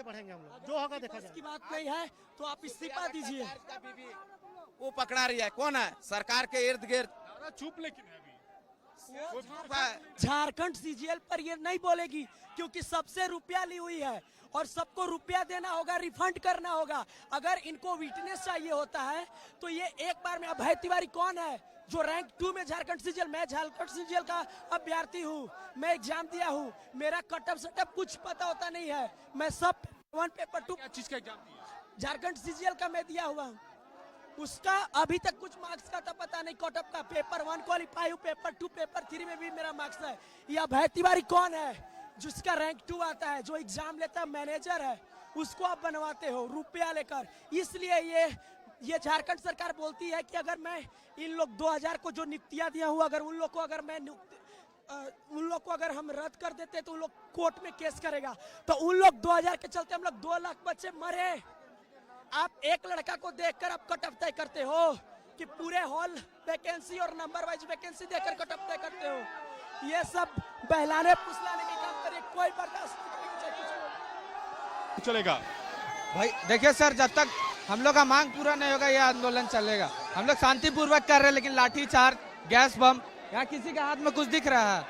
आगे बढ़ेंगे हम लोग, जो होगा देखा जाएगा। की बात नहीं है तो आप इस्तीफा दीजिए। वो पकड़ा रही है, कौन है सरकार के इर्द गिर्द? चुप लेकिन है अभी। वो चुप है। झारखंड सीजीएल पर ये नहीं बोलेगी क्योंकि सबसे रुपया ली हुई है और सबको रुपया देना होगा, रिफंड करना होगा। अगर इनको विटनेस चाहिए होता है तो ये एक बार में। अभय तिवारी कौन है जो रैंक 2 में झारखंड सीजीएल? मैं झारखंड सीजीएल का अभ्यर्थी हूँ, मैं एग्जाम दिया हूँ, मेरा कटअप सेटअप कुछ पता होता नहीं है। मैं सब पेपर 1 पेपर 2 क्या चीज का एग्जाम दिया? झारखंड सीजीएल का मैं दिया हुआ हूँ। उसका अभी तक कुछ मार्क्स का तो पता नहीं। कटअप का पेपर 1 क्वालिफाई हूँ, पेपर 2 पेपर 3 में भी मेरा मार्क्स है। ये अभय तिवारी कौन है जिसका रैंक 2 आता है, जो एग्जाम लेता है, मैनेजर है, उसको आप बनवाते हो रुपया लेकर। इसलिए ये झारखंड सरकार बोलती है कि अगर मैं इन लोग 2000 को जो नियुक्तियां दिया हूँ, अगर उन लोग को अगर हम रद्द कर देते तो उन लोग कोर्ट में केस करेगा। तो उन लोग 2000 के चलते हम लोग 2 लाख बच्चे मरे। आप एक लड़का को देखकर आप कट ऑफ तय करते हो कि पूरे हॉल वैकेंसी और नंबर वाइज वैकेंसी देकर कट ऑफ तय करते हो। ये सब बहलाने फुसलाने के काम करिए, कोई बर्दाश्त नहीं चलेगा। भाई देखिए सर, जब तक हम लोग का मांग पूरा नहीं होगा ये आंदोलन चलेगा। हम लोग शांतिपूर्वक कर रहे हैं, लेकिन लाठी चार्ज, गैस बम, यहाँ किसी के हाथ में कुछ दिख रहा है?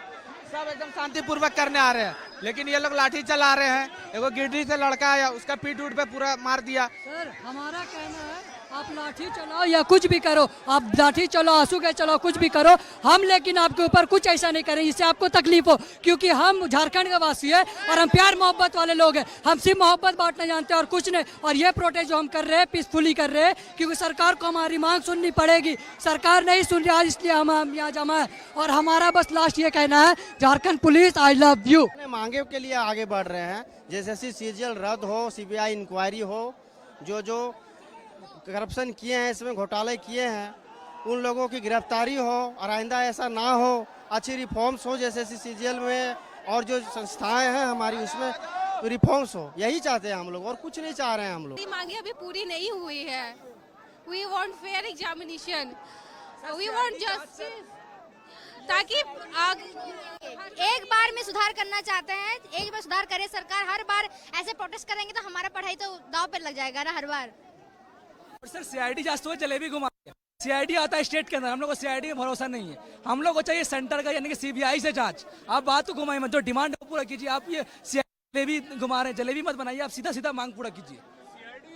सब एकदम शांतिपूर्वक करने आ रहे हैं, लेकिन ये लोग लाठी चला रहे हैं। एगो गिरडी से लड़का आया, उसका पीठ उठ पे पूरा मार दिया। सर हमारा कहना है आप लाठी चलाओ या कुछ भी करो, आप लाठी चलाओ, आंसू गैस चलाओ, कुछ भी करो, हम लेकिन आपके ऊपर कुछ ऐसा नहीं करें जिससे आपको तकलीफ हो, क्योंकि हम झारखंड के वासी है और हम प्यार मोहब्बत वाले लोग हैं। हम सिर्फ मोहब्बत बांटना जानते हैं और कुछ नहीं। और ये प्रोटेस्ट जो हम कर रहे हैं पीसफुली कर रहे हैं, क्योंकि सरकार को हमारी मांग सुननी पड़ेगी। सरकार नहीं सुन रही आज, इसलिए हम यहाँ जमा है। और हमारा बस लास्ट ये कहना है, Jharkhand police I love you. मांगे के लिए आगे बढ़ रहे हैं, जैसे सीजीएल रद्द हो, सीबीआई इंक्वायरी हो, जो करप्शन किए हैं, इसमें घोटाले किए हैं, उन लोगों की गिरफ्तारी हो और आइंदा ऐसा ना हो। अच्छी रिफॉर्म्स हो, जैसे सीजीएल में और जो संस्थाएं हैं हमारी, उसमें रिफॉर्म्स हो। यही चाहते हैं हम लोग, और कुछ नहीं चाह रहे हैं हम लोग। मांगे अभी पूरी नहीं हुई है। We want fair examination, we want justice, ताकि एक बार में सुधार करना चाहते हैं। एक बार सुधार करे सरकार, हर बार ऐसे प्रोटेस्ट करेंगे तो हमारा पढ़ाई तो दांव पे लग जाएगा ना हर बार। सर सीआईडी जांच तो जलेबी घुमा, सीआईडी आता है स्टेट के अंदर, हम लोग को सीआईडी में भरोसा नहीं है। हम लोग को चाहिए सेंटर का, यानी कि सीबीआई से जांच। आप बात तो घुमाई मत, जो डिमांड है पूरा कीजिए। आप ये जलेबी घुमा रहे हैं, जलेबी मत बनाइए, आप सीधा सीधा मांग पूरा कीजिए।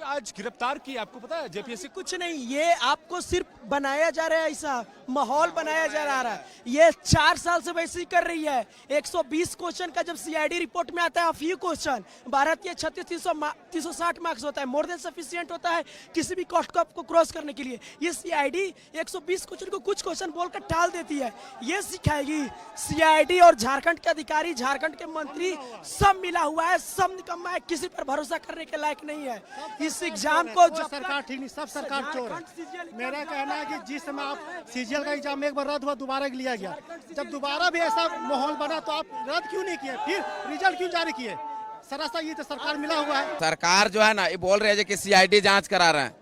आज गिरफ्तार की, आपको पता है जेपीएससी? कुछ नहीं, ये आपको सिर्फ बनाया जा रहा है, ऐसा माहौल बनाया जा रहा है। ये 4 साल से वैसे ही कर रही है। 120 क्वेश्चन का जब सीआईडी रिपोर्ट में आता है, फ्यू क्वेश्चन, भारतीय 360 मार्क्स होता है, मोर देन सफिशिएंट होता है किसी भी कॉस्ट को क्रॉस करने के लिए। ये सीआईडी 120 क्वेश्चन को कुछ क्वेश्चन बोलकर टाल देती है। ये सिखाएगी सीआईडी और झारखंड के अधिकारी, झारखंड के मंत्री, सब मिला हुआ है, सब निकम्मा है, किसी पर भरोसा करने के लायक नहीं है। इस एग्जाम को जो सरकार ठीक नहीं, सब सरकार चोर है। मेरा कहना है कि जिस समय आप सीजीएल का एग्जाम एक बार रद्द हुआ, दोबारा लिया गया, जब दोबारा भी ऐसा माहौल बना तो आप रद्द क्यों नहीं किए, फिर रिजल्ट क्यों जारी किए? सरासर ये तो सरकार मिला हुआ है। सरकार जो है ना, ये बोल रहे हैं कि सीआईडी जांच करा रहे हैं।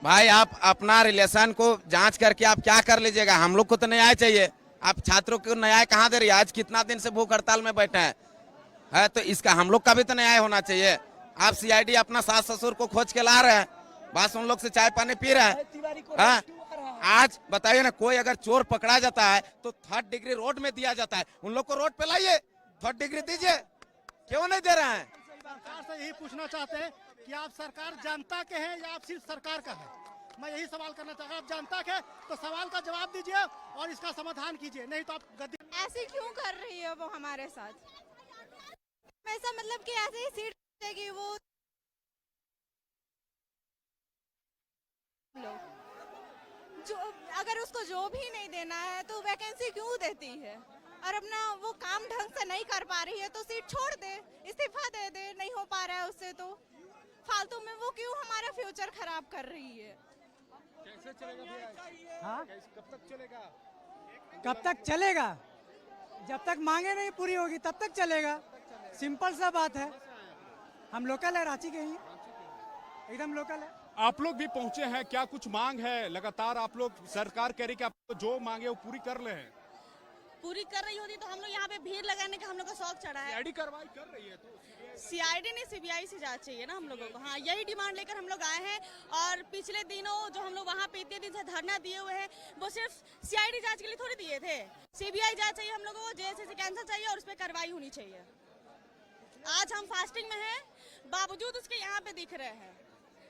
भाई आप अपना रिलेशन को जांच करके आप क्या कर लीजिएगा? हम लोग को तो न्याय चाहिए। आप छात्रों को न्याय कहाँ दे रही है? आज कितना दिन से भूख हड़ताल में बैठे हैं, तो इसका हम लोग का भी तो न्याय होना चाहिए। आप सीआईडी अपना सास ससुर को खोज के ला रहे हैं, बस उन लोग से चाय पानी पी रहे हैं। आज बताइए ना, कोई अगर चोर पकड़ा जाता है तो 3rd डिग्री रोड में दिया जाता है। उन लोग को रोड पे लाइए, 3rd डिग्री दीजिए, क्यों नहीं दे रहे हैं? सरकार से यही पूछना चाहते हैं कि आप सरकार जनता के हैं या आप सिर्फ सरकार का है? मैं यही सवाल करना चाहता हूँ। आप जनता के तो सवाल का जवाब दीजिए और इसका समाधान कीजिए, नहीं तो आप गद्दी। ऐसे क्यों कर रही है वो हमारे साथ? ऐसा मतलब कि ऐसे ही सीट देगी वो लोग, जो अगर उसको जो भी नहीं देना है तो वैकेंसी क्यों देती है? और अपना वो काम ढंग से नहीं कर पा रही है तो सीट छोड़ दे, इस्तीफा दे दे। नहीं हो पा रहा है उससे तो फालतू में वो क्यों हमारा फ्यूचर खराब कर रही है? कैसे चलेगा भैया? हाँ? कब तक चलेगा? कब तक चलेगा? जब तक मांगे नहीं पूरी होगी तब तक चलेगा। सिंपल सा बात है। हम लोकल है, रांची के ही, एकदम लोकल है। आप लोग भी पहुंचे हैं, क्या कुछ मांग है? लगातार आप लोग, सरकार कह रही कि आप जो मांगे वो पूरी कर ले हैं। पूरी कर रही होती तो हम लोग यहाँ पे भीड़ लगाने का हम लोग का शौक चढ़ा है। सीआईडी कार्रवाई कर रही है तो सीआईडी नहीं सीबीआई से जांच चाहिए ना हम लोगों को। हाँ, यही डिमांड लेकर हम लोग आए हैं। और पिछले दिनों जो हम लोग वहाँ पे इतने दिन से धरना दिए हुए हैं, वो सिर्फ सीआईडी जांच के लिए थोड़ी दिए थे। सीबीआई जांच चाहिए हम लोगों को, जेएसएस कैंसिल चाहिए और उस पर कार्रवाई होनी चाहिए। आज हम फास्टिंग में हैं, बावजूद उसके यहाँ पे दिख रहे हैं,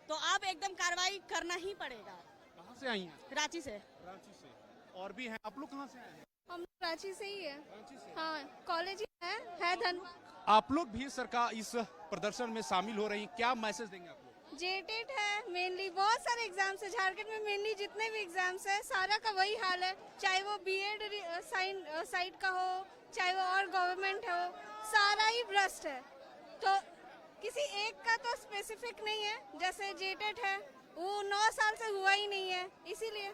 तो अब एकदम कार्रवाई करना ही पड़ेगा। कहाँ से आई हैं? रांची से। रांची से। और भी हैं, आप लोग कहाँ से आए हैं? हम लोग रांची से ही है। रांची से। हाँ, कॉलेज है धन। आप लोग भी सरकार इस प्रदर्शन में शामिल हो रही हैं, क्या मैसेज देंगे आप लोग? जेटेट है मेनली, बहुत सारे एग्जाम्स है झारखंड में। मेनली जितने भी एग्जाम्स है सारा का वही हाल है, चाहे वो बीएड साइड का हो, चाहे वो और गवर्नमेंट हो, सारा ही भ्रष्ट है। तो किसी एक का तो स्पेसिफिक नहीं है। जैसे जेटेट है, वो 9 साल से हुआ ही नहीं है, इसीलिए